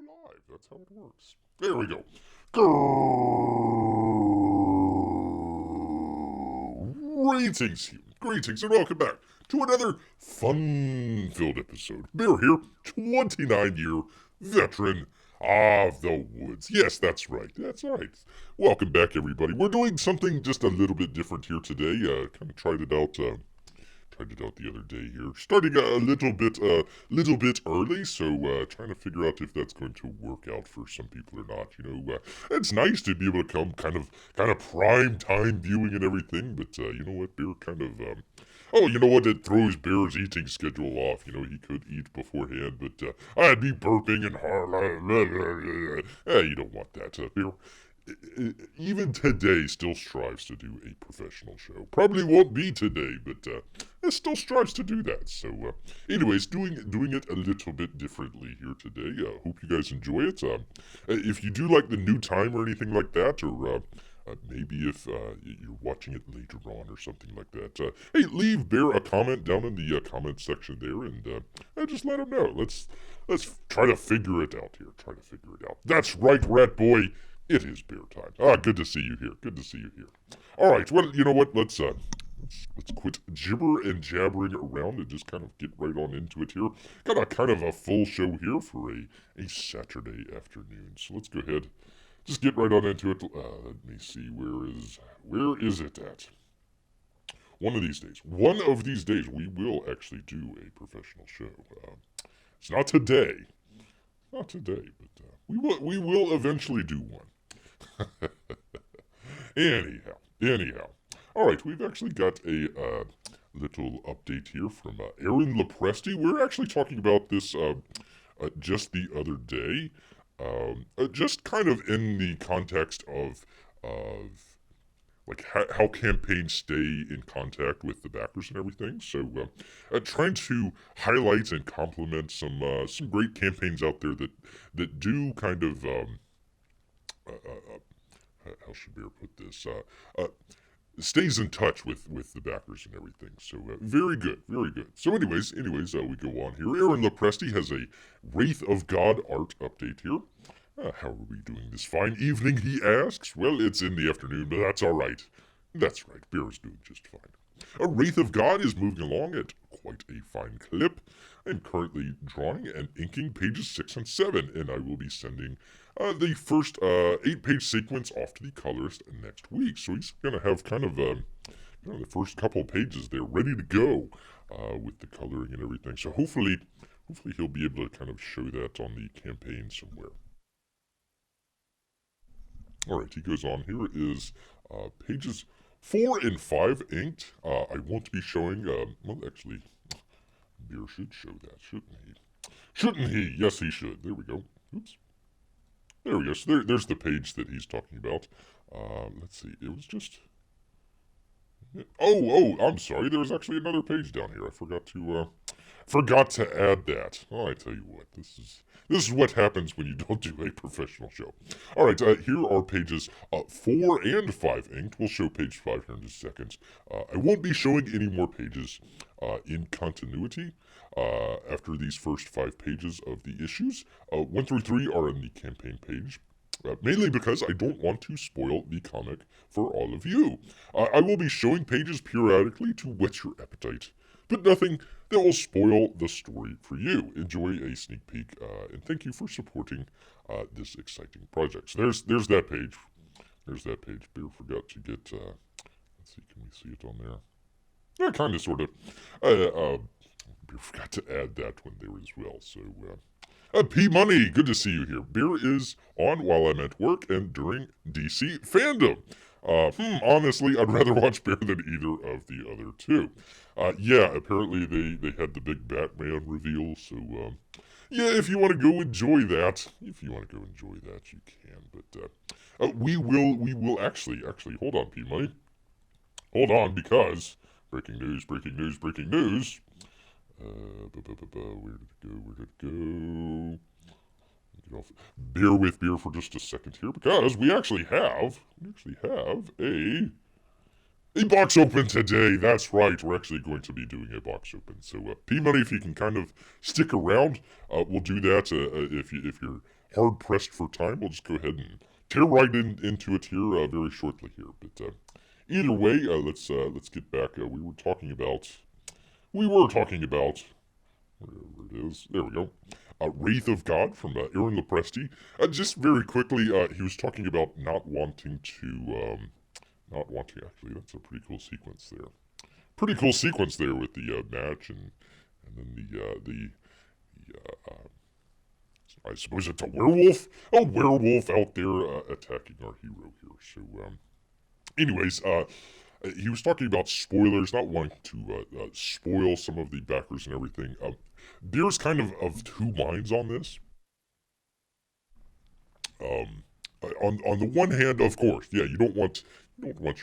live. That's how it works. There we go. Greetings, human. Greetings, and welcome back to another fun-filled episode. Bear here, 29-year veteran of the woods. Yes, that's right. That's right. Welcome back, everybody. We're doing something just a little bit different here today. Kind of tried it out the other day here. Starting a little bit early, so trying to figure out if that's going to work out for some people or not. It's nice to be able to come kind of prime time viewing and everything, but you know what, Bear kind of oh, you know what, it throws Bear's eating schedule off. He could eat beforehand, but I'd be burping and you don't want that, Bear. Even today still strives to do a professional show. Probably won't be today, but it still strives to do that. So, anyways, doing it a little bit differently here today. Hope you guys enjoy it. If you do like the new time or anything like that, or maybe if you're watching it later on or something like that, hey, leave Bear a comment down in the comment section there, and just let him know. Let's try to figure it out here. Try to figure it out. That's right, Rat Boy. It is beer time. Good to see you here. Good to see you here. All right. Well, you know what? Let's quit gibber and jabbering around and just kind of get right on into it here. Got a kind of a full show here for a Saturday afternoon. So let's go ahead, just get right on into it. Let me see. Where is it at? One of these days, we will actually do a professional show. It's not today. Not today, but we will eventually do one. Anyhow. All right, we've actually got a little update here from Aaron Lepresti. We're actually talking about this just the other day, just kind of in the context of like how campaigns stay in contact with the backers and everything. So, trying to highlight and compliment some great campaigns out there that do kind of how should Bear put this? Stays in touch with the backers and everything. So very good, very good. So anyways, we go on here. Aaron Lepresti has a Wraith of God art update here. How are we doing this fine evening, he asks. Well, it's in the afternoon, but that's all right. That's right, Bear is doing just fine. A Wraith of God is moving along at quite a fine clip. I'm currently drawing and inking pages 6 and 7, and I will be sending the first 8-page sequence off to the colorist next week. So he's going to have kind of the first couple pages there ready to go with the coloring and everything. So hopefully he'll be able to kind of show that on the campaign somewhere. All right, he goes on. Here is pages 4 and 5 inked. I won't be showing, well, actually, Bear should show that, shouldn't he? Shouldn't he? Yes, he should. There we go. Oops. There we go. So there's the page that he's talking about. Let's see. It was just... Oh, I'm sorry. There was actually another page down here. I forgot to add that. Oh, I tell you what. This is what happens when you don't do a professional show. All right, here are pages 4 and 5 inked. We'll show page 5 here in just a second. I won't be showing any more pages in continuity after these first 5 pages of the issues. 1 through 3 are on the campaign page. Mainly because I don't want to spoil the comic for all of you. I will be showing pages periodically to whet your appetite, but nothing that will spoil the story for you. Enjoy a sneak peek, and thank you for supporting this exciting project. So there's that page. There's that page. Bear forgot to get, let's see, can we see it on there? Yeah, kind of, sort of. Bear forgot to add that one there as well, so... P Money, good to see you here. Bear is on while I'm at work and during DC fandom. Honestly, I'd rather watch Bear than either of the other two. Yeah, apparently they had the big Batman reveal, so, yeah, if you want to go enjoy that, you can, but, we will actually, hold on, P Money. Hold on, because, breaking news. Where did it go? Get off. Bear with Bear for just a second here, because we actually have a A box open today. That's right. We're actually going to be doing a box open. So, P-Money, if you can kind of stick around, we'll do that. If you're hard pressed for time, we'll just go ahead and tear right into it here very shortly here. But either way, let's get back. We were talking about wherever it is. There we go. Wraith of God from Aaron Lopresti. Just very quickly, he was talking about not wanting to. Not wanting, actually, that's a pretty cool sequence there. Pretty cool sequence there with the match and then I suppose it's a werewolf? A werewolf out there attacking our hero here. So, anyways, he was talking about spoilers, not wanting to spoil some of the backers and everything. There's kind of two minds on this. Um, on the one hand, of course, yeah, you don't want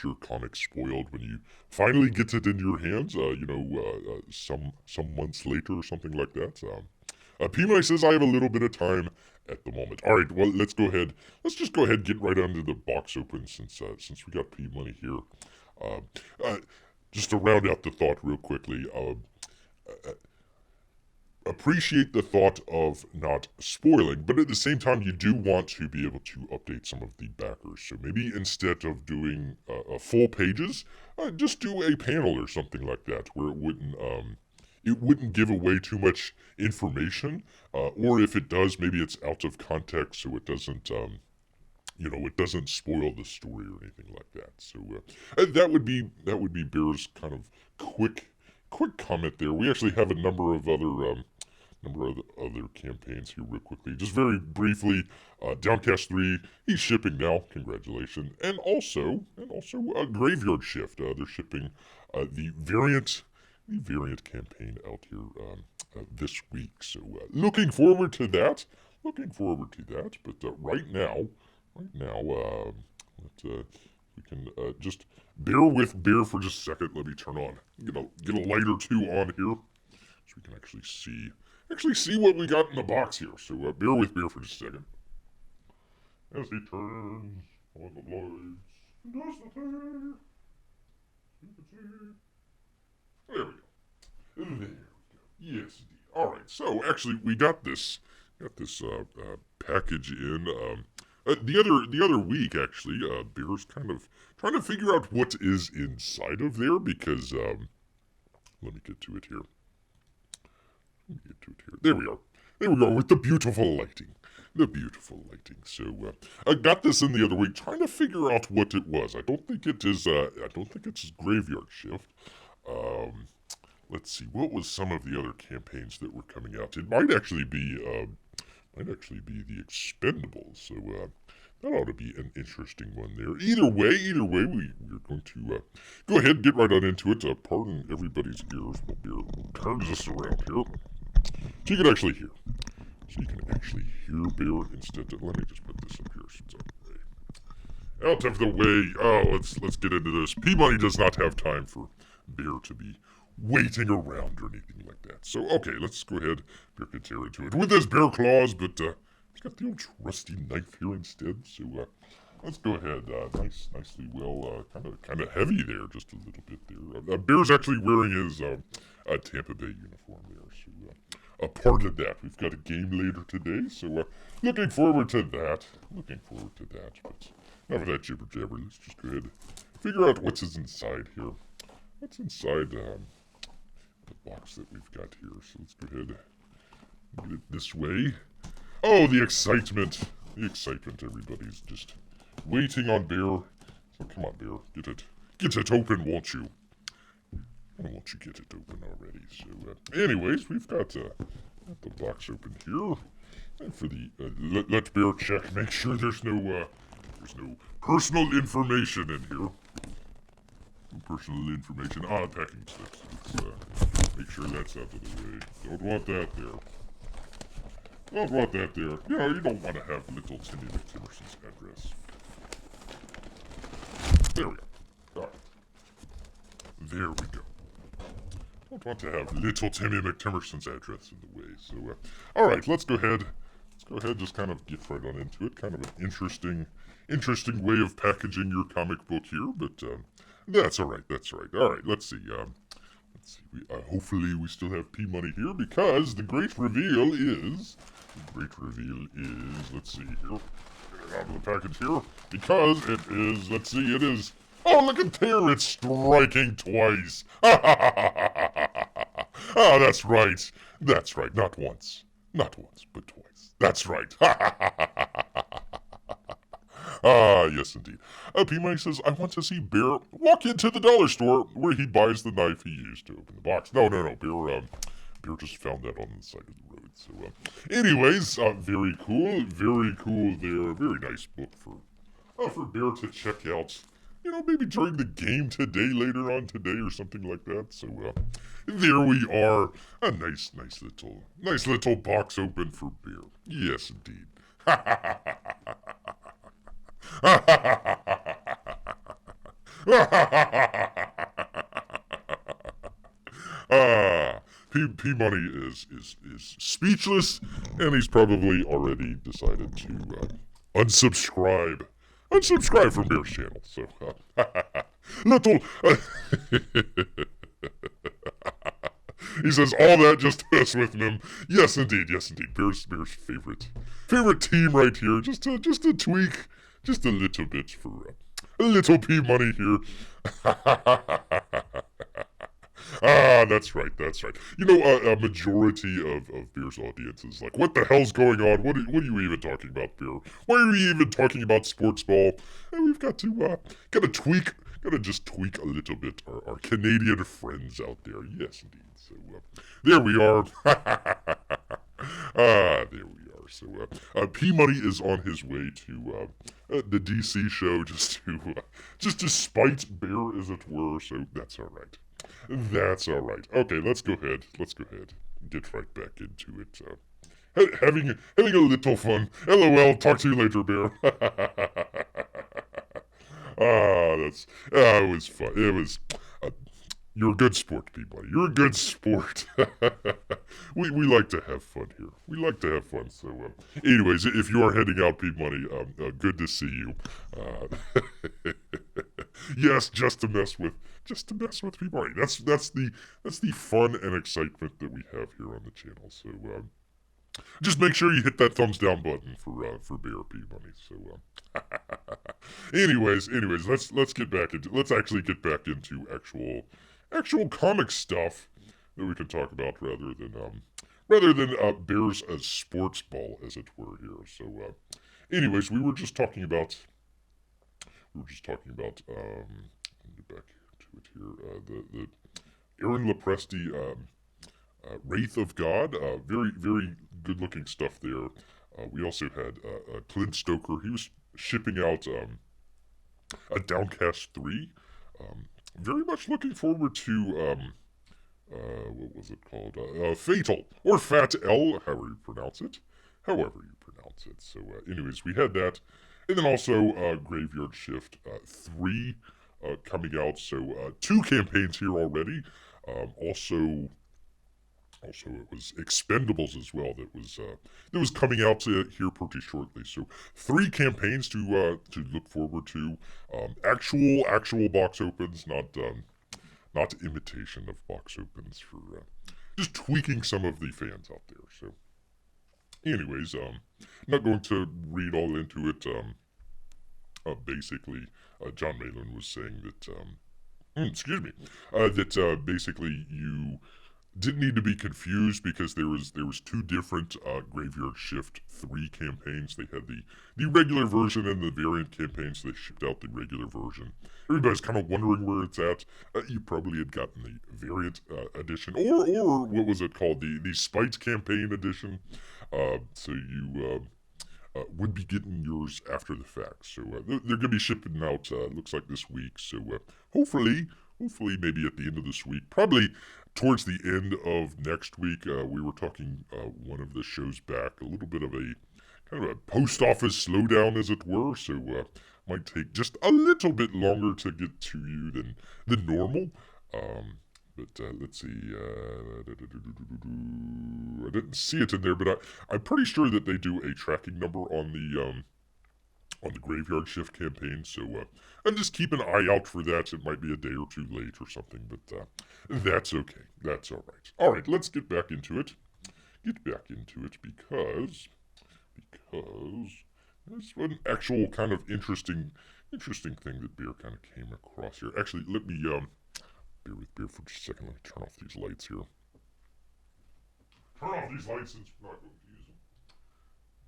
your comic spoiled when you finally get it in your hands. Some months later or something like that. P-Money says I have a little bit of time at the moment. All right, well let's go ahead. Let's just go ahead and get right onto the box open since we got P-Money here. Uh, uh, just to round out the thought real quickly. Appreciate the thought of not spoiling, but at the same time, you do want to be able to update some of the backers. So maybe instead of doing full pages, just do a panel or something like that, where it wouldn't give away too much information, or if it does, maybe it's out of context, so it doesn't spoil the story or anything like that. So that would be Bear's kind of quick comment there. We actually have a number of other campaigns here real quickly. Just very briefly, Downcast 3, he's shipping now. Congratulations. And also a Graveyard Shift. They're shipping the variant campaign out here this week. So looking forward to that. But we can just bear with Bear for just a second. Let me turn on, get a light or two on here so we can actually see what we got in the box here. So bear with Bear for just a second as he turns on the lights. Does the thing. There we go. There we go. Yes, indeed. All right. So actually, we got this package in. The other week, actually, Bear's kind of trying to figure out what is inside of there because let me get to it here. There we are. There we go with the beautiful lighting. So I got this in the other week, trying to figure out what it was. I don't think it is. I don't think it's Graveyard Shift. Let's see. What was some of the other campaigns that were coming out? It might actually be. The Expendables. So that ought to be an interesting one there. Either way, we're going to go ahead and get right on into it. Pardon everybody's ears. We'll turn this around here. So you can actually hear. Bear instead of, let me just put this up here so it's out of the way. Oh, let's get into this. P-Money does not have time for Bear to be waiting around or anything like that. So, okay, let's go ahead. Bear can tear into it with his bear claws, but he's got the old trusty knife here instead. So, let's go ahead. Nicely well, kind of heavy there, just a little bit there. Bear's actually wearing his Tampa Bay uniform there. So, a part of that. We've got a game later today, so looking forward to that. But enough of that jibber jabber. Let's just go ahead and figure out what's inside here. What's inside the box that we've got here? So let's go ahead and get it this way. Oh, the excitement! Everybody's just waiting on Bear. So come on, Bear, get it open, won't you? Why won't you get it open already? So, anyways, we've got the box open here. And for the let Bear check, make sure there's no personal information in here. No personal information. Packing slips. Let's make sure that's out of the way. Don't want that there. You don't want to have little Timmy McTimmerson's address. There we go. All right. There we go. Don't want to have little Timmy McTimmerson's address in the way. So, all right, let's go ahead. Just kind of get right on into it. Kind of an interesting way of packaging your comic book here. But That's all right. That's all right. All right. Let's see. Let's see. Hopefully we still have P money here because the great reveal is. The great reveal is. Let's see here. Get it out of the package here because it is. Let's see. It is. Oh, look at there! It's striking twice. Ah, that's right. That's right. Not once. Not once, but twice. That's right. Ah, yes, indeed. P-Money says, I want to see Bear walk into the dollar store where he buys the knife he used to open the box. No. Bear just found that on the side of the road. So, anyways, very cool there. Very nice book for Bear to check out. You know, maybe during the game today, later on today, or something like that. So, there we are. A nice little box open for Bear. Yes, indeed. P-Money is speechless, and he's probably already decided to unsubscribe. Unsubscribe from Bear's channel. So, little. He says all that just to mess with him. Yes, indeed. Bear's favorite team right here. Just a tweak, just a little bit for a little P-Money here. That's right. You know, a majority of Bear's audience is like, what the hell's going on? What are you even talking about, Bear? Why are we even talking about sports ball? And we've got to, gotta just tweak a little bit our Canadian friends out there. Yes, indeed. So, there we are. There we are. So, P-Money is on his way to, the DC show just to spite Bear, as it were. So, that's alright. That's all right. Okay, let's go ahead. Get right back into it. Having a little fun. LOL. Talk to you later, Bear. It was fun. It was. You're a good sport, P-Buddy. You're a good sport. we like to have fun here. We like to have fun. So, anyways, if you are heading out, P-Money, good to see you. Yes, just to mess with P-Money. That's the fun and excitement that we have here on the channel. So, just make sure you hit that thumbs down button for Bear P-Money. So, anyways, let's actually get back into actual comic stuff that we can talk about rather than Bear's sports ball, as it were here. So, anyways, we were just talking about. Let me get back to it here. The Aaron Lopresti, Wraith of God. Very good looking stuff there. We also had Clint Stoker. He was shipping out a Downcast 3. Very much looking forward to what was it called? Fatal or Fat L, however you pronounce it. So, anyways, we had that, and then also Graveyard Shift 3 coming out. So, 2 campaigns here already. Also, it was Expendables as well that was coming out here pretty shortly. So 3 campaigns to look forward to. Actual box opens, not imitation of box opens, for just tweaking some of the fans out there. So, anyways, not going to read all into it. Basically, John Malin was saying that basically you didn't need to be confused because there was 2 different Graveyard Shift 3 campaigns. They had the regular version and the variant campaign, so they shipped out the regular version. Everybody's kind of wondering where it's at. You probably had gotten the variant edition, or what was it called, the Spite campaign edition. So you would be getting yours after the fact. So they're going to be shipping out, looks like this week. So hopefully maybe at the end of this week, probably towards the end of next week. We were talking one of the shows back, a little bit of a kind of a post office slowdown, as it were. So might take just a little bit longer to get to you than normal. But let's see. I didn't see it in there, but I'm pretty sure that they do a tracking number on on the Graveyard Shift campaign. So and just keep an eye out for that. It might be a day or two late or something, but that's okay. That's all right. All right, let's get back into it. Because there's an actual kind of interesting thing that Beer kind of came across here. Actually, let me bear with Beer for just a second. Let me turn off these lights here. Turn off these lights since we're not going to use them.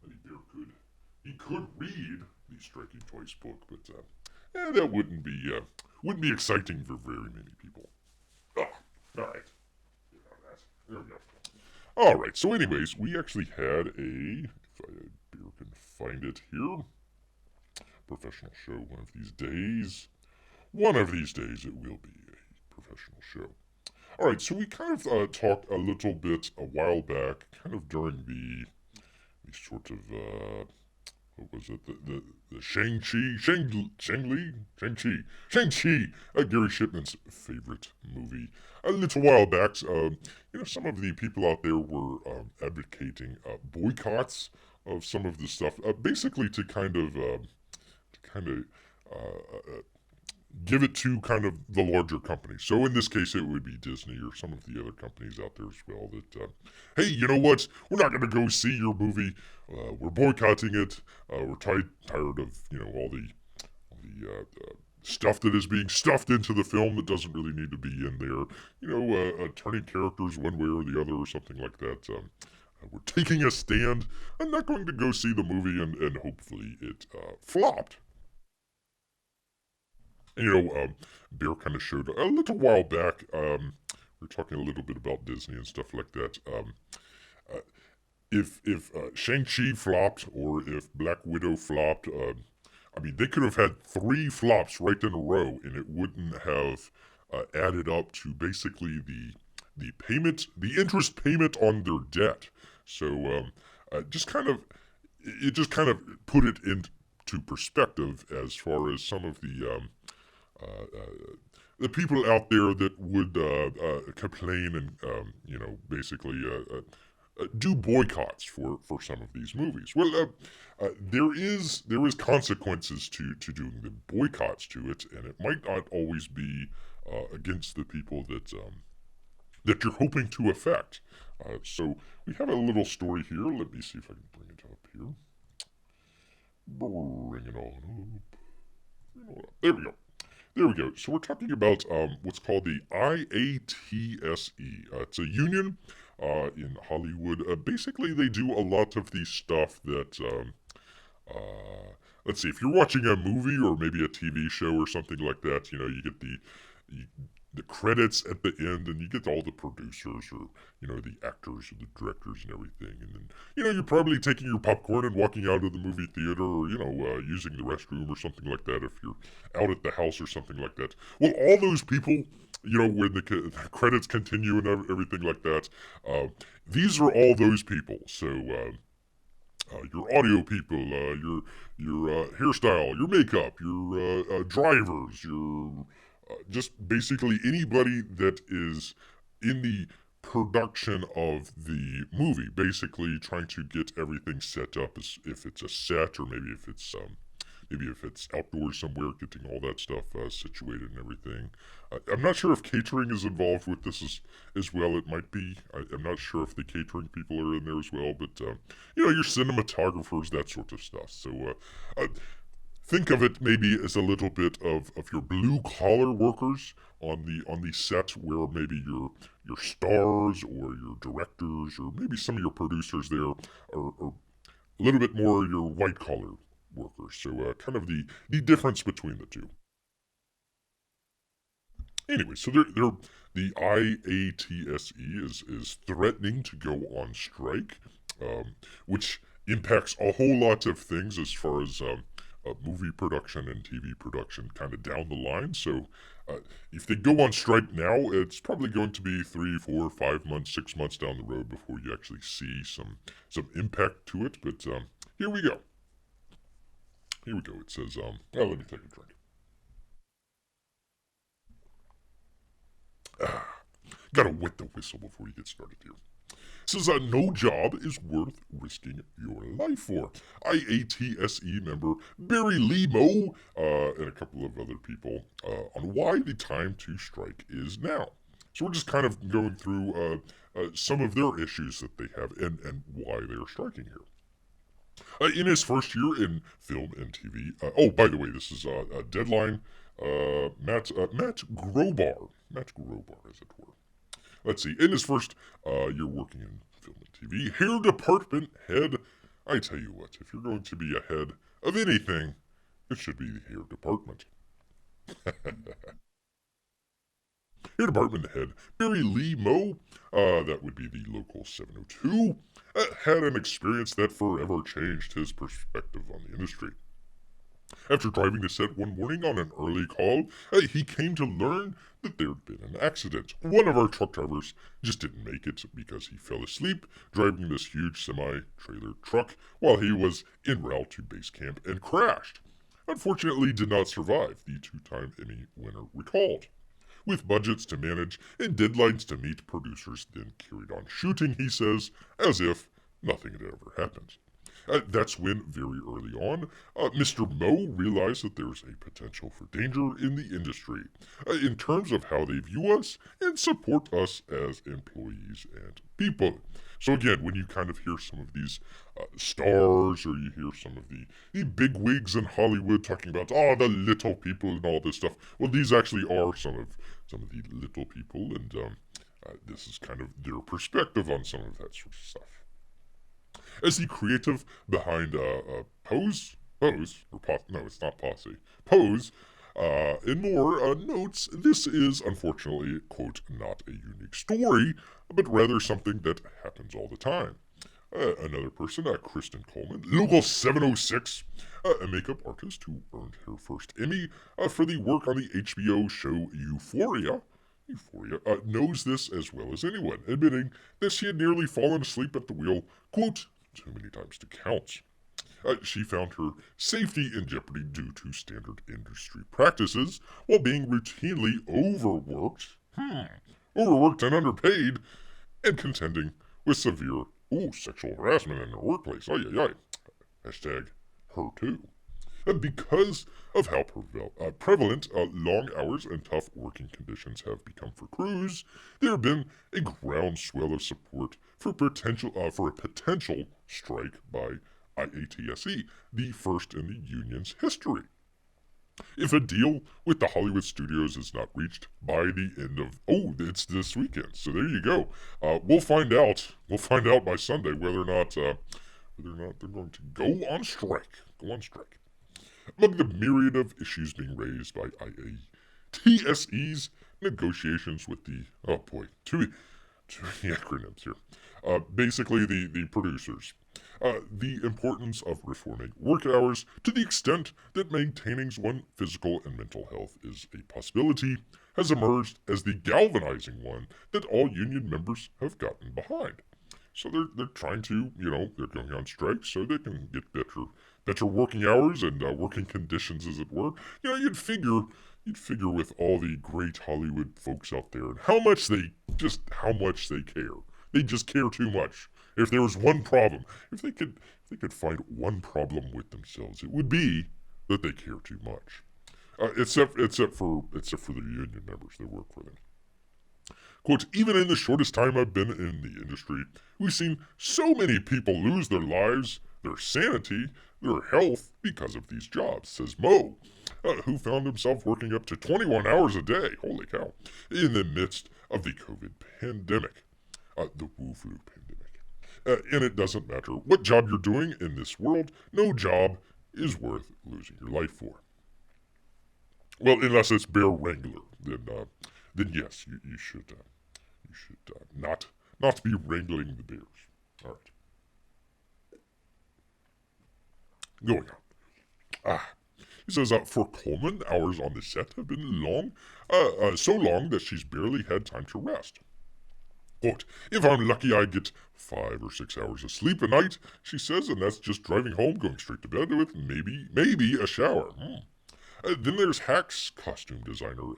Maybe Beer could read the Striking Choice book, but that wouldn't be exciting for very many people. All right. There we go. All right. So, anyways, we actually had if Beer can find it here, professional show. One of these days, it will be a professional show. All right. So we kind of talked a little bit a while back, kind of during the sort of what was it? The Shang-Chi, Gary Shipman's favorite movie. A little while back, some of the people out there were advocating boycotts of some of the stuff, basically to kind of give it to kind of the larger companies. So in this case, it would be Disney or some of the other companies out there as well that, hey, you know what? We're not going to go see your movie. We're boycotting it. We're tired of, all the stuff that is being stuffed into the film that doesn't really need to be in there. Turning characters one way or the other or something like that. We're taking a stand. I'm not going to go see the movie and hopefully it flopped. Bear kind of showed a little while back. We were talking a little bit about Disney and stuff like that. If Shang-Chi flopped or if Black Widow flopped, they could have had 3 flops right in a row, and it wouldn't have added up to basically the payment, the interest payment on their debt. So it just kind of put it into perspective as far as some of the people out there that would complain and basically do boycotts for some of these movies. Well, there is consequences to doing the boycotts to it, and it might not always be against the people that you're hoping to affect. So we have a little story here. Let me see if I can bring it up here. Bring it on up. There we go. There we go. So we're talking about what's called the IATSE. It's a union in Hollywood. Basically, they do a lot of the stuff that, let's see, if you're watching a movie or maybe a TV show or something like that, you get the credits at the end, and you get all the producers or the actors or the directors and everything, and then you're probably taking your popcorn and walking out of the movie theater, or using the restroom or something like that if you're out at the house or something like that. Well, all those people, when the credits continue and everything like that, these are all those people. So your audio people, your hairstyle, your makeup, your drivers, your just basically anybody that is in the production of the movie, basically trying to get everything set up, as if it's a set or maybe if it's outdoors somewhere, getting all that stuff situated and everything. I'm not sure if catering is involved with this as well. It might be. I'm not sure if the catering people are in there as well, but your cinematographers, that sort of stuff. So think of it maybe as a little bit of your blue collar workers on the set, where maybe your stars or your directors or maybe some of your producers there are a little bit more your white collar workers. So kind of the difference between the two. Anyway, so the IATSE is threatening to go on strike, which impacts a whole lot of things as far as movie production and TV production kind of down the line. So if they go on strike now, it's probably going to be 3, 4, 5 months, 6 months down the road before you actually see some impact to it. But here we go. Here we go. It says, let me take a drink. Gotta wet the whistle before you get started here. says no job is worth risking your life for. IATSE member Barry Lemo and a couple of other people on why the time to strike is now. So we're just kind of going through some of their issues that they have and why they're striking here. In his first year in film and TV, oh, by the way, this is a Deadline, Matt Grobar. Matt Grobar, as it were. Let's see. In his first year working in film and TV, hair department head. I tell you what, if you're going to be a head of anything, it should be the hair department. Hair department head Barry Lee Moe, that would be the local 702, had an experience that forever changed his perspective on the industry. After driving to set one morning on an early call, he came to learn that there had been an accident. One of our truck drivers just didn't make it because he fell asleep driving this huge semi-trailer truck while he was en route to base camp and crashed. Unfortunately, did not survive, the two-time Emmy winner recalled. With budgets to manage and deadlines to meet, producers then carried on shooting, he says, as if nothing had ever happened. That's when, very early on, Mr. Moe realized that there's a potential for danger in the industry in terms of how they view us and support us as employees and people. So again, when you kind of hear some of these stars or you hear some of the big wigs in Hollywood talking about, the little people and all this stuff, well, these actually are some of the little people, and this is kind of their perspective on some of that sort of stuff. As the creative behind Pose, or no, it's not Posse, Pose, and more notes, this is unfortunately, quote, not a unique story, but rather something that happens all the time. Another person, Kristen Coleman, local 706, a makeup artist who earned her first Emmy for the work on the HBO show Euphoria, knows this as well as anyone, admitting that she had nearly fallen asleep at the wheel, quote, too many times to count. She found her safety in jeopardy due to standard industry practices while being routinely overworked and underpaid, and contending with severe sexual harassment in her workplace. Hashtag her too. Because of how prevalent long hours and tough working conditions have become for crews, there have been a groundswell of support for a potential strike by IATSE, the first in the union's history. If a deal with the Hollywood studios is not reached by the end of it's this weekend, so there you go. We'll find out. We'll find out by Sunday whether or not they're going to go on strike. Among the myriad of issues being raised by IATSE's negotiations with the too many acronyms here. Basically, the producers. The importance of reforming work hours to the extent that maintaining one's physical and mental health is a possibility has emerged as the galvanizing one that all union members have gotten behind. So they're trying to, they're going on strike so they can get better working hours and working conditions, as it were. You'd figure with all the great Hollywood folks out there and how much they care. They just care too much. If there was one problem, if they could find one problem with themselves, it would be that they care too much. Except for the union members that work for them. Quote, even in the shortest time I've been in the industry, we've seen so many people lose their lives, their sanity, their health because of these jobs, says Moe, who found himself working up to 21 hours a day, holy cow, in the midst of the COVID pandemic, the Wu flu pandemic. And it doesn't matter what job you're doing in this world, no job is worth losing your life for. Well, unless it's bear wrangler, then yes, you should not be wrangling the bears. All right. Going on. He says, for Coleman, hours on the set have been long, so long that she's barely had time to rest. Quote, if I'm lucky, I get 5 or 6 hours of sleep a night, she says, and that's just driving home, going straight to bed with maybe a shower. Then there's Hacks costume designer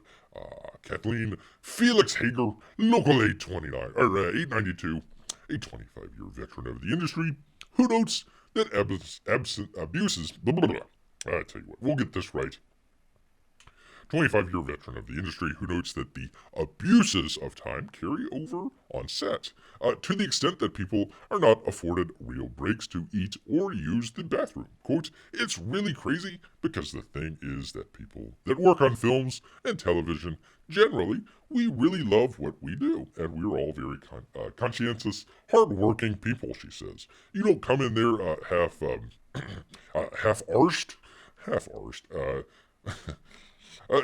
Kathleen Felix Hager, local 892, a 25-year veteran of the industry, who notes that abuses... Blah, blah, blah. I tell you what, we'll get this right. 25-year veteran of the industry who notes that the abuses of time carry over on set, to the extent that people are not afforded real breaks to eat or use the bathroom. Quote, it's really crazy because the thing is that people that work on films and television, generally, we really love what we do, and we're all very conscientious, hard-working people, she says. You don't come in there half-arsed,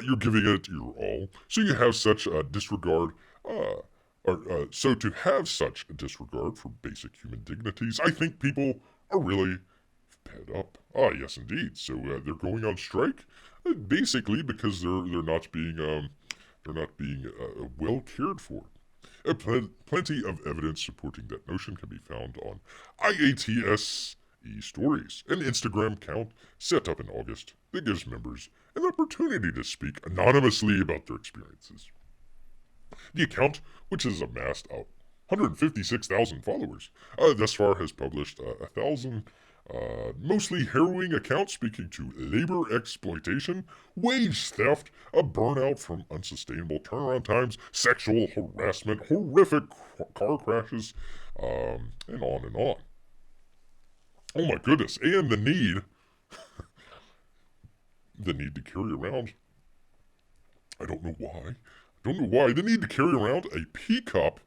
you're giving it your all, so you have such disregard, so to have such a disregard for basic human dignities, I think people are really fed up. Ah, yes, indeed. So they're going on strike, basically because they're not being well cared for. Plenty of evidence supporting that notion can be found on IATS stories, an Instagram account set up in August that gives members an opportunity to speak anonymously about their experiences. The account, which has amassed 156,000 followers, thus far has published 1,000 mostly harrowing accounts speaking to labor exploitation, wage theft, a burnout from unsustainable turnaround times, sexual harassment, horrific car crashes, and on and on. Oh my goodness, and the need to carry around, I don't know why, the need to carry around a pee cup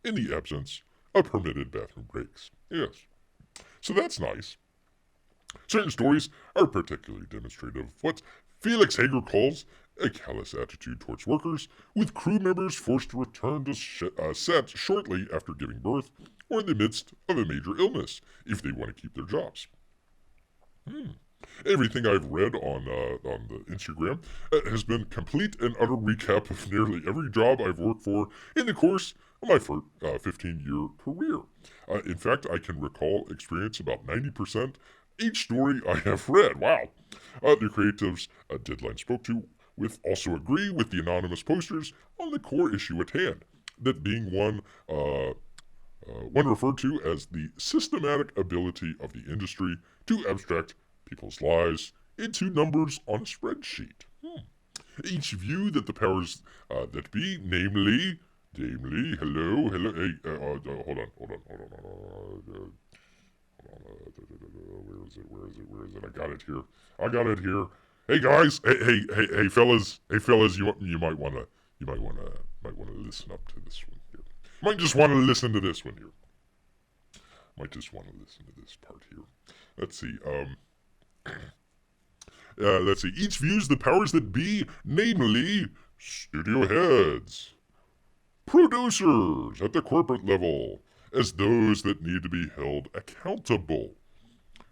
in the absence of permitted bathroom breaks. Yes. So that's nice. Certain stories are particularly demonstrative of what Felix Hager calls a callous attitude towards workers, with crew members forced to return to set shortly after giving birth or in the midst of a major illness if they want to keep their jobs. Everything I've read on the Instagram has been complete and utter recap of nearly every job I've worked for in the course of my 15-year career. In fact, I can recall experience about 90% each story I have read. Wow. The creatives Deadline spoke to also agree with the anonymous posters on the core issue at hand, that being one referred to as the systematic ability of the industry to abstract people's lives into numbers on a spreadsheet. Each view that the powers that be, namely, hello, hey, hold on, where is it, I got it here. Hey guys, hey fellas, you might wanna listen up to this one here. Might just want to listen to this one here. Might just want to listen to this part here. Let's see, each views the powers that be, namely, studio heads, producers at the corporate level, as those that need to be held accountable.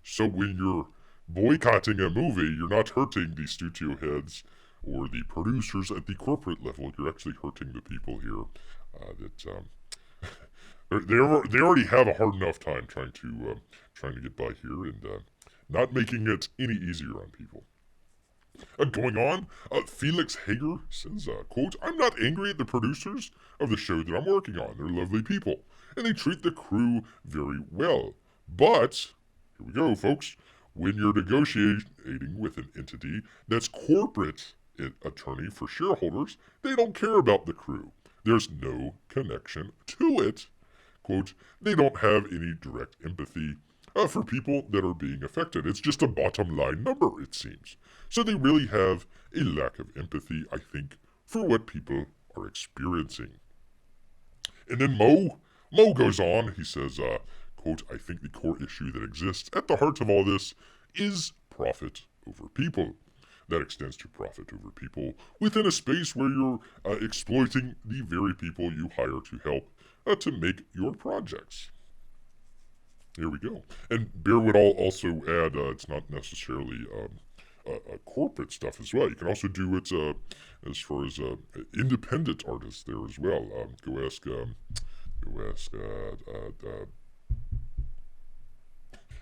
So when you're boycotting a movie, you're not hurting the studio heads or the producers at the corporate level. You're actually hurting the people here they already have a hard enough time trying to get by here, and not making it any easier on people. Going on, Felix Hager says, quote, I'm not angry at the producers of the show that I'm working on. They're lovely people, and they treat the crew very well. But, here we go, folks, when you're negotiating with an entity that's corporate attorney for shareholders, they don't care about the crew. There's no connection to it. Quote, they don't have any direct empathy for people that are being affected. It's just a bottom line number, it seems. So they really have a lack of empathy, I think, for what people are experiencing. And then Mo goes on, he says, quote, I think the core issue that exists at the heart of all this is profit over people. That extends to profit over people within a space where you're exploiting the very people you hire to help to make your projects. Here we go. And Bear would also add, it's not necessarily corporate stuff as well. You can also do it as far as independent artists there as well. Go ask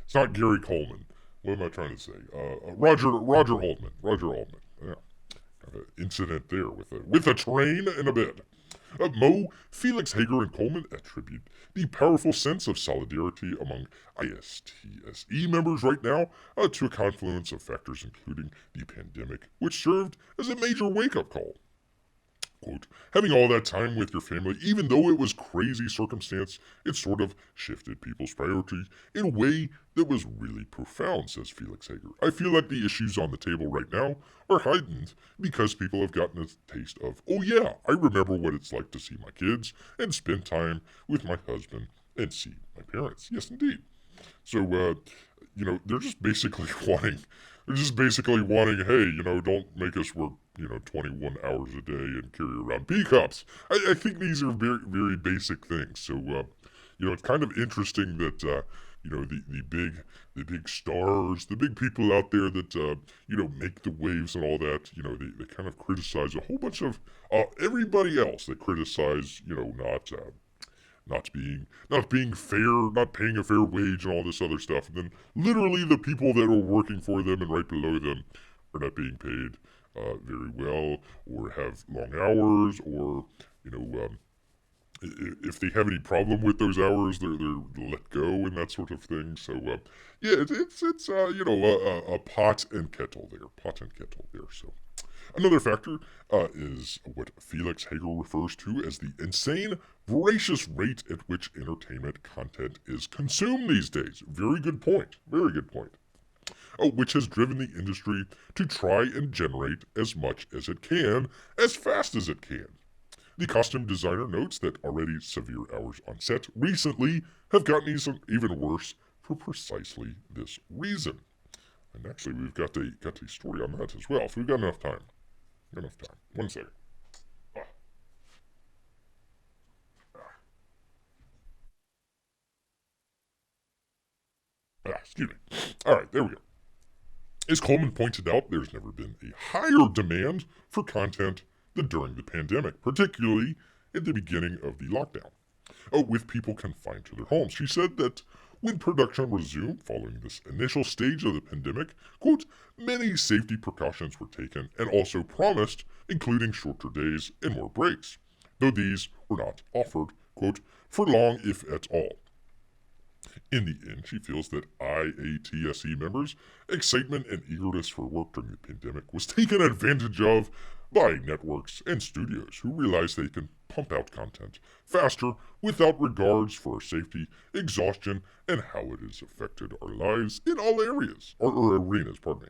it's not Gary Coleman. What am I trying to say? Roger Altman. Yeah. Kind of incident there with a train and a bed. Mo, Felix Hager, and Coleman attribute the powerful sense of solidarity among ISTSE members right now to a confluence of factors including the pandemic, which served as a major wake-up call. Quote, having all that time with your family, even though it was crazy circumstance, it sort of shifted people's priorities in a way that was really profound, says Felix Hager. I feel like the issues on the table right now are heightened because people have gotten a taste of, oh yeah, I remember what it's like to see my kids and spend time with my husband and see my parents. Yes, indeed. So, they're just basically wanting, hey, don't make us work, 21 hours a day and carry around B cups. I think these are very, very basic things. So, it's kind of interesting that, the big stars, the big people out there that, make the waves and all that, they kind of criticize a whole bunch of everybody else. They criticize, not being fair, not paying a fair wage, and all this other stuff. And then literally the people that are working for them and right below them are not being paid very well, or have long hours, or if they have any problem with those hours, they're let go and that sort of thing. So yeah, it's a pot and kettle there. So. Another factor is what Felix Hager refers to as the insane, voracious rate at which entertainment content is consumed these days. Very good point. Very good point. Which has driven the industry to try and generate as much as it can, as fast as it can. The costume designer notes that already severe hours on set recently have gotten even worse for precisely this reason. And actually, we've got the story on that as well, so we've got enough time. One second. Excuse me. All right, there we go. As Coleman pointed out, there's never been a higher demand for content than during the pandemic, particularly at the beginning of the lockdown. With people confined to their homes, she said that when production resumed following this initial stage of the pandemic, quote, many safety precautions were taken and also promised, including shorter days and more breaks, though these were not offered, quote, for long if at all. In the end, she feels that IATSE members' excitement and eagerness for work during the pandemic was taken advantage of by networks and studios who realize they can pump out content faster without regards for our safety, exhaustion, and how it has affected our lives in all areas, or arenas, pardon me.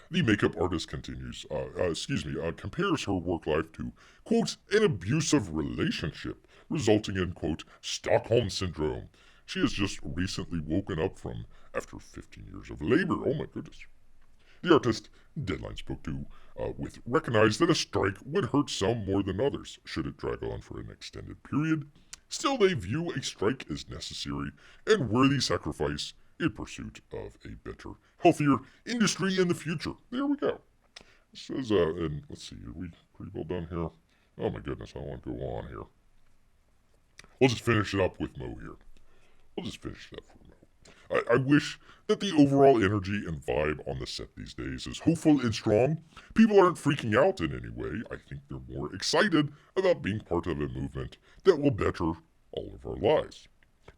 The makeup artist compares her work life to, quote, an abusive relationship, resulting in, quote, Stockholm Syndrome. She has just recently woken up from after 15 years of labor. Oh my goodness. The artist Deadline spoke to recognized that a strike would hurt some more than others should it drag on for an extended period. Still, they view a strike as necessary and worthy sacrifice in pursuit of a better, healthier industry in the future. There we go. It says, and let's see, are we pretty well done here? Oh my goodness, I don't want to go on here. We'll just finish it up with Mo here. I wish that the overall energy and vibe on the set these days is hopeful and strong. People aren't freaking out in any way. I think they're more excited about being part of a movement that will better all of our lives.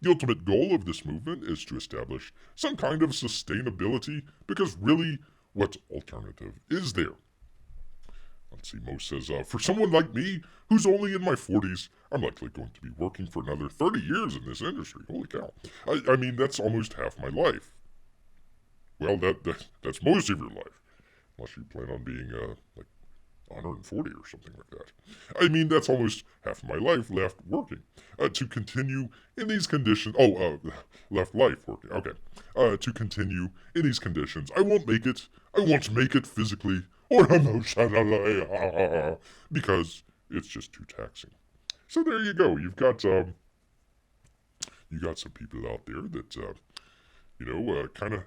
The ultimate goal of this movement is to establish some kind of sustainability, because really, what alternative is there? Let's see, Mo says, for someone like me, who's only in my 40s, I'm likely going to be working for another 30 years in this industry. Holy cow. I mean, that's almost half my life. Well, that's most of your life. Unless you plan on being, like, 140 or something like that. I mean, that's almost half my life left working. To continue in these conditions... left life working. Okay. To continue in these conditions, I won't make it physically or emotionally, because it's just too taxing. So there you go. You got some people out there that, kind of,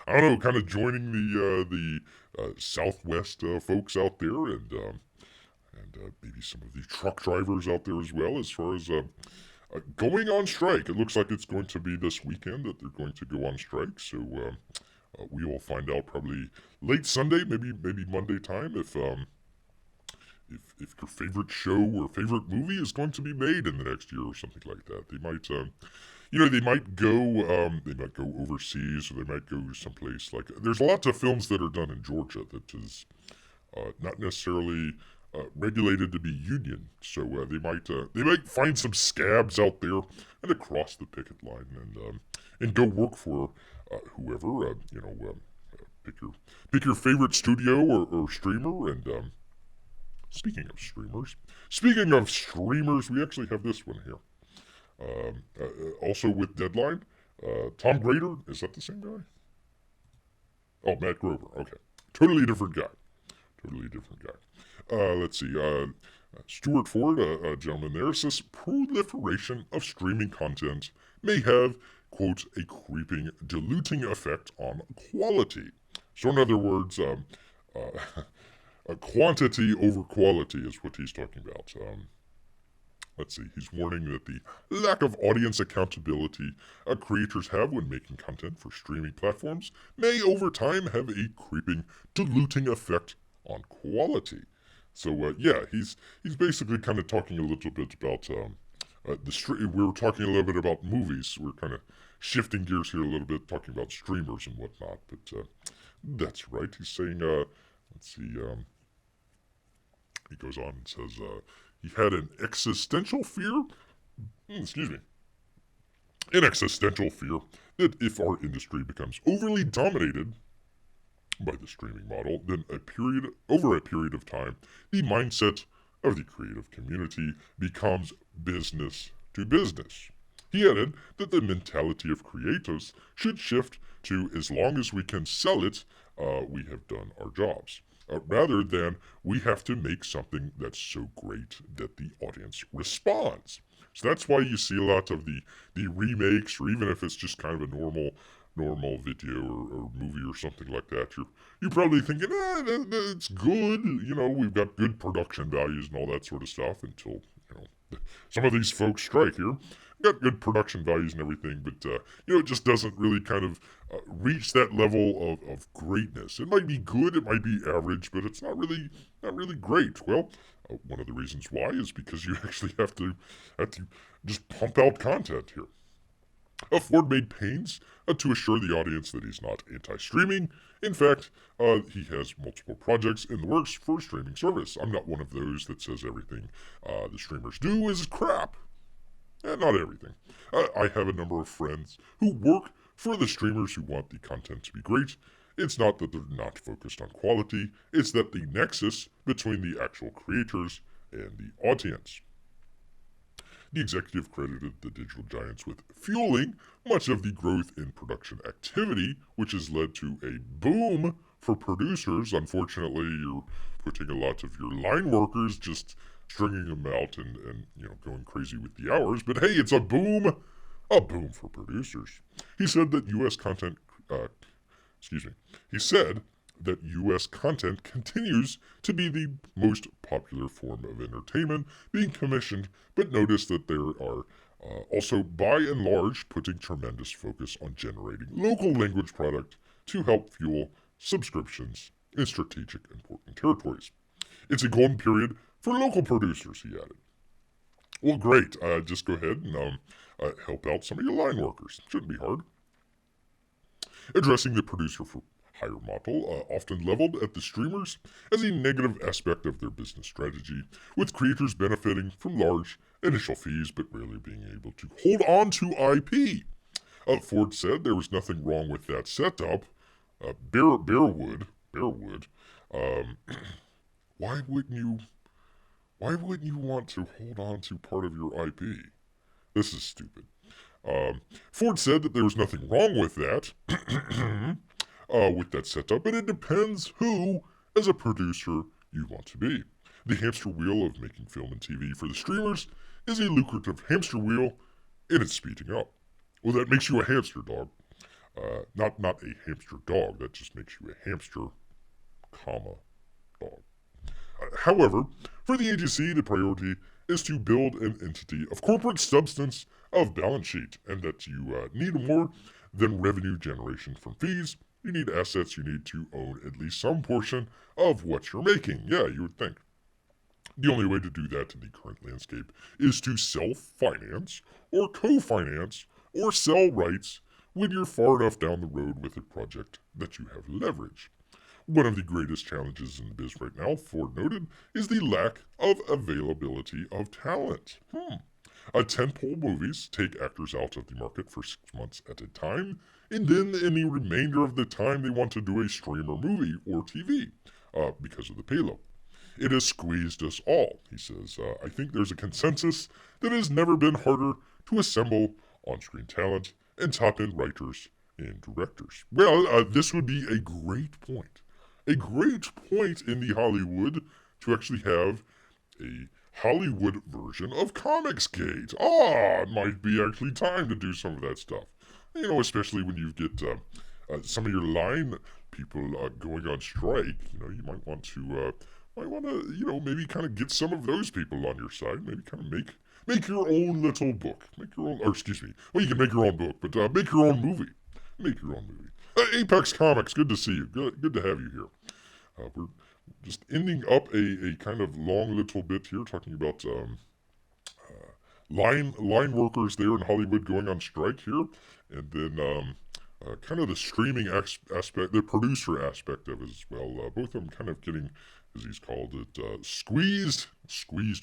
I don't know, kind of joining the Southwest folks out there, and maybe some of the truck drivers out there as well, as far as going on strike. It looks like it's going to be this weekend that they're going to go on strike. So we will find out probably late Sunday, maybe Monday time, if your favorite show or favorite movie is going to be made in the next year or something like that. They might, they might go overseas, or they might go someplace like. There's lots of films that are done in Georgia that is not necessarily regulated to be union. So they might find some scabs out there and across the picket line and go work for whoever. Pick your favorite studio or streamer. And speaking of streamers, we actually have this one here. Also with Deadline, Tom Grader, is that the same guy? Oh, Matt Grover. Okay, totally different guy. Let's see. Stuart Ford, a gentleman there, says proliferation of streaming content may have, quote, a creeping diluting effect on quality. So, in other words, quantity over quality is what he's talking about. Let's see, he's warning that the lack of audience accountability creators have when making content for streaming platforms may over time have a creeping diluting effect on quality. So he's basically kind of talking a little bit about we were talking a little bit about movies. We're kind of shifting gears here a little bit, talking about streamers and whatnot. But that's right. He's saying, let's see. He goes on and says he had an existential fear. An existential fear that if our industry becomes overly dominated by the streaming model, then over a period of time, the mindset of the creative community becomes business to business. He added that the mentality of creators should shift to as long as we can sell it, we have done our jobs. Rather than we have to make something that's so great that the audience responds. So that's why you see a lot of the remakes, or even if it's just kind of a normal video or movie or something like that, you're probably thinking, it's good, we've got good production values and all that sort of stuff, until some of these folks strike here. Got good production values and everything, but it just doesn't really kind of reach that level of greatness. It might be good, it might be average, but it's not really great. Well, one of the reasons why is because you actually have to just pump out content here. Ford made pains to assure the audience that he's not anti-streaming. In fact, he has multiple projects in the works for a streaming service. I'm not one of those that says everything the streamers do is crap. Not everything. I have a number of friends who work for the streamers who want the content to be great. It's not that they're not focused on quality, it's that the nexus between the actual creators and the audience. The executive credited the digital giants with fueling much of the growth in production activity, which has led to a boom for producers. Unfortunately, you're putting a lot of your line workers, just stringing them out and going crazy with the hours. But hey, it's a boom for producers. He said that U.S. content, he said that U.S. content continues to be the most popular form of entertainment being commissioned, but noticed that there are also, by and large, putting tremendous focus on generating local language product to help fuel subscriptions in strategic important territories. It's a golden period for local producers, he added. Well, great. Just go ahead and help out some of your line workers. Shouldn't be hard. Addressing the producer for hire model, often leveled at the streamers as a negative aspect of their business strategy, with creators benefiting from large initial fees but rarely being able to hold on to IP. Ford said there was nothing wrong with that setup. Bearwood, why wouldn't you want to hold on to part of your IP? This is stupid. Ford said that there was nothing wrong with that, with that setup, but it depends who, as a producer, you want to be. The hamster wheel of making film and TV for the streamers is a lucrative hamster wheel, and it's speeding up. Well, that makes you a hamster dog. Not a hamster dog, that just makes you a hamster, dog. However, for the agency, the priority is to build an entity of corporate substance of balance sheet, and that you need more than revenue generation from fees. You need assets. You need to own at least some portion of what you're making. Yeah, you would think. The only way to do that in the current landscape is to self-finance or co-finance or sell rights when you're far enough down the road with a project that you have leverage. One of the greatest challenges in the biz right now, Ford noted, is the lack of availability of talent. Tentpole movies take actors out of the market for 6 months at a time, and then any remainder of the time they want to do a stream or movie or TV because of the payload. It has squeezed us all, he says. I think there's a consensus that it has never been harder to assemble on-screen talent and top-end writers and directors. Well, this would be a great point. A great point in the Hollywood to actually have a Hollywood version of Comicsgate. It might be actually time to do some of that stuff. Especially when you get some of your line people going on strike. You might want to maybe kind of get some of those people on your side. Maybe kind of make your own little book. Make your own, or excuse me. Well, you can make your own book, but make your own movie. Make your own movie. Apex Comics, good to see you. Good to have you here. We're just ending up a kind of long little bit here, talking about line workers there in Hollywood going on strike here, and then kind of the streaming aspect, the producer aspect of it as well. Both of them kind of getting, as he's called it, squeezed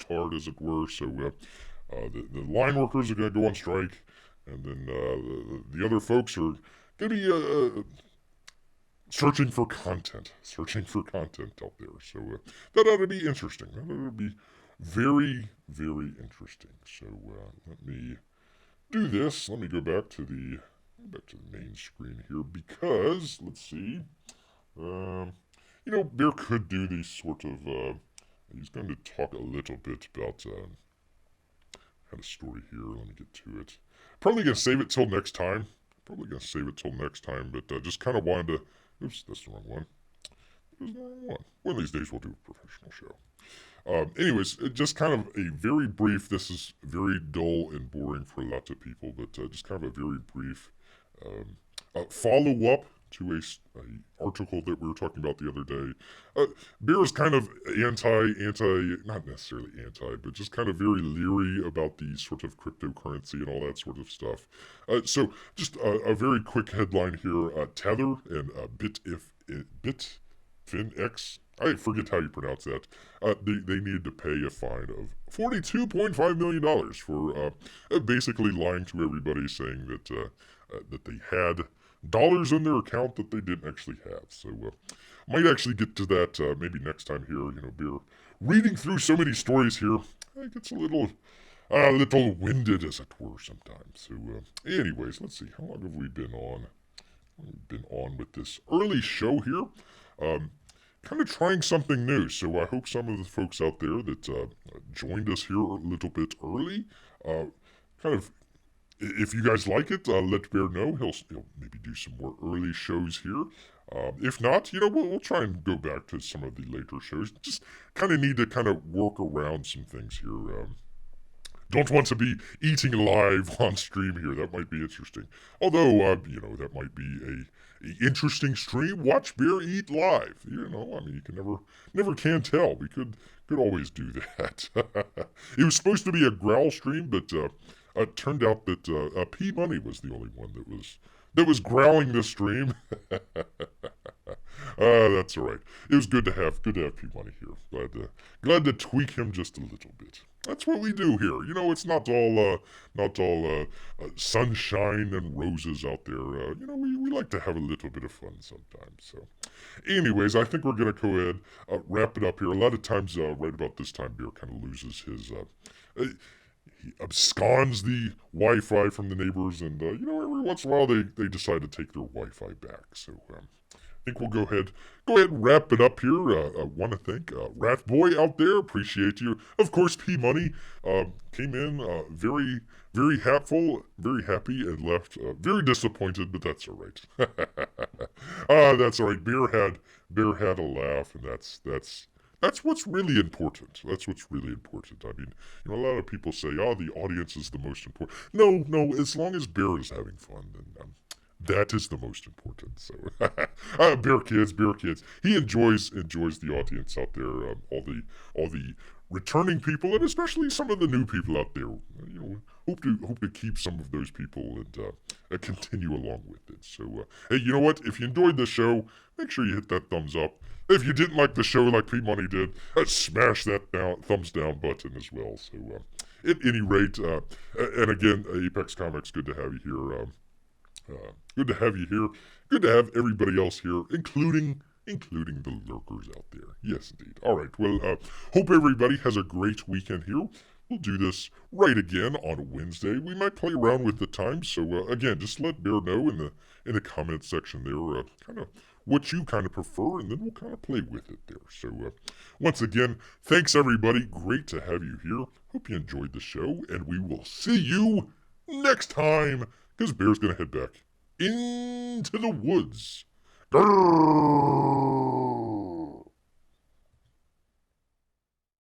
hard, as it were. So the line workers are going to go on strike, and then the other folks are going to be searching for content out there. So that ought to be interesting. That ought to be very, very interesting. So let me do this. Let me go back to the main screen here, because let's see. Bear could do these sort of. He's going to talk a little bit about. Had a story here. Let me get to it. Probably going to save it till next time. But just kind of wanted to. Oops, that's the wrong one. One of these days we'll do a professional show. Anyways, just kind of a very brief. This is very dull and boring for lots of people, but just kind of a very brief follow up to a article that we were talking about the other day. Bear is kind of not necessarily anti, but just kind of very leery about the sort of cryptocurrency and all that sort of stuff. So just a very quick headline here. Tether and BitFinX, I forget how you pronounce that. They needed to pay a fine of $42.5 million for basically lying to everybody, saying that they had dollars in their account that they didn't actually have. So might actually get to that maybe next time here. Beer reading through so many stories here, it gets a little winded, as it were, sometimes. So anyways, let's see, how long have we been on? We've been on with this early show here. Kind of trying something new. So I hope some of the folks out there that joined us here a little bit early, kind of, if you guys like it, let Bear know. He'll maybe do some more early shows here. If not, we'll try and go back to some of the later shows. Just kind of need to kind of work around some things here. Don't want to be eating live on stream here. That might be interesting. Although, that might be a interesting stream. Watch Bear eat live. You can never can tell. We could always do that. It was supposed to be a growl stream, but it turned out that P Money was the only one that was growling this stream. That's all right. It was good to have P Money here. Glad to tweak him just a little bit. That's what we do here. It's not all sunshine and roses out there. We like to have a little bit of fun sometimes. So, anyways, I think we're gonna go ahead wrap it up here. A lot of times, right about this time, Bear kind of loses his. He absconds the Wi-Fi from the neighbors, and every once in a while they decide to take their Wi-Fi back. So I think we'll go ahead and wrap it up here. I want to thank Rat Boy out there. Appreciate you. Of course, P Money came in very, very very happy, and left very disappointed, but that's all right. That's all right. Bear had a laugh, and that's what's really important. That's what's really important. I mean, a lot of people say, the audience is the most important. No, as long as Bear is having fun, then that is the most important. So, Bear Kids. He enjoys the audience out there. All the returning people, and especially some of the new people out there. Hope to keep some of those people and continue along with it. So, hey, you know what? If you enjoyed the show, make sure you hit that thumbs up. If you didn't like the show like P-Money did, smash that thumbs down button as well. So, at any rate, and again, Apex Comics, good to have you here. Good to have you here. Good to have everybody else here, including the lurkers out there. Yes, indeed. All right. Well, hope everybody has a great weekend here. We'll do this right again on Wednesday. We might play around with the time, so again, just let Bear know in the comment section there, kind of what you kind of prefer, and then we'll kind of play with it there. So once again, thanks everybody. Great to have you here. Hope you enjoyed the show, and we will see you next time, because Bear's gonna head back into the woods. Grrrr!